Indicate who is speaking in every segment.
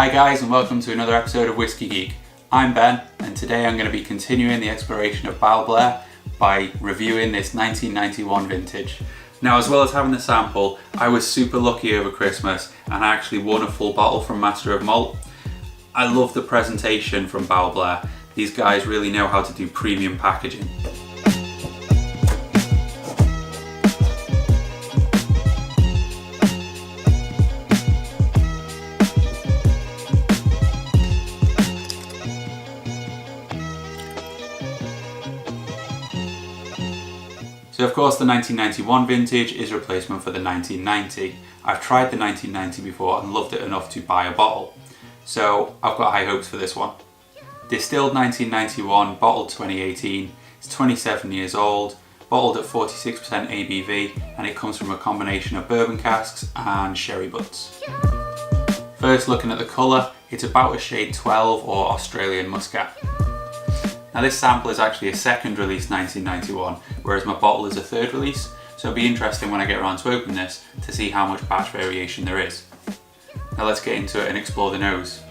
Speaker 1: Hi guys, and welcome to another episode of Whiskey Geek. I'm Ben, and today I'm going to be continuing the exploration of Balblair by reviewing this 1991 vintage. Now, as well as having the sample, I was super lucky over Christmas and I actually won a full bottle from Master of Malt. I love the presentation from Balblair. These guys really know how to do premium packaging. So of course the 1991 vintage is a replacement for the 1990. I've tried the 1990 before and loved it enough to buy a bottle. So I've got high hopes for this one. Distilled 1991, bottled 2018, it's 27 years old, bottled at 46% ABV, and it comes from a combination of bourbon casks and sherry butts. First, looking at the colour, it's about a shade 12 or Australian Muscat. Now this sample is actually a second release 1991, whereas my bottle is a third release, so it'll be interesting when I get around to open this to see how much batch variation there is. Now let's get into it and explore the nose.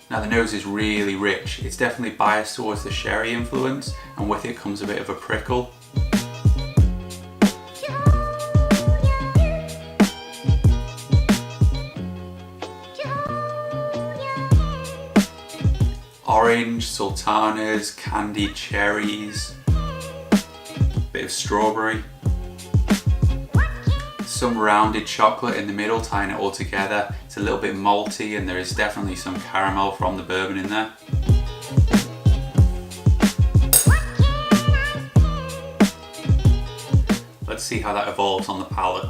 Speaker 1: Now the nose is really rich. It's definitely biased towards the sherry influence, and with it comes a bit of a prickle. Orange, sultanas, candied cherries, bit of strawberry, some rounded chocolate in the middle tying it all together. It's a little bit malty and there is definitely some caramel from the bourbon in there. Let's see how that evolves on the palate.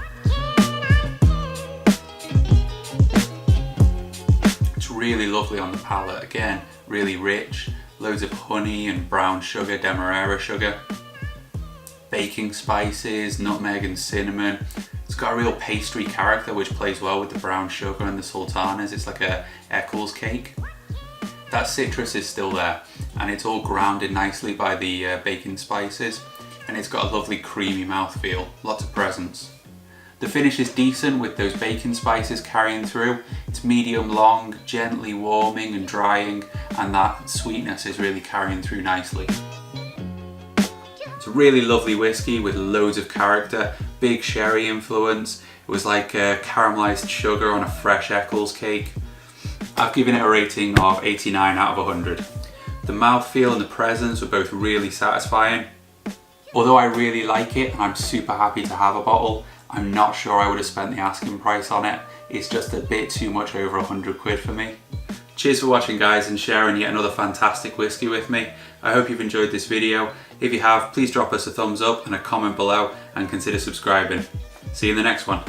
Speaker 1: It's really lovely on the palate, again, really rich, loads of honey and brown sugar, demerara sugar, baking spices, nutmeg and cinnamon. It's got a real pastry character which plays well with the brown sugar and the sultanas. It's like a Eccles cake. That citrus is still there and it's all grounded nicely by the baking spices, and it's got a lovely creamy mouthfeel, lots of presence. The finish is decent with those baking spices carrying through. It's medium long, gently warming and drying, and that sweetness is really carrying through nicely. It's a really lovely whiskey with loads of character, big sherry influence. It was like caramelized sugar on a fresh Eccles cake. I've given it a rating of 89 out of 100. The mouthfeel and the presence were both really satisfying. Although I really like it and I'm super happy to have a bottle, I'm not sure I would have spent the asking price on it. It's just a bit too much over 100 quid for me. Cheers for watching guys and sharing yet another fantastic whiskey with me. I hope you've enjoyed this video. If you have, please drop us a thumbs up and a comment below and consider subscribing. See you in the next one.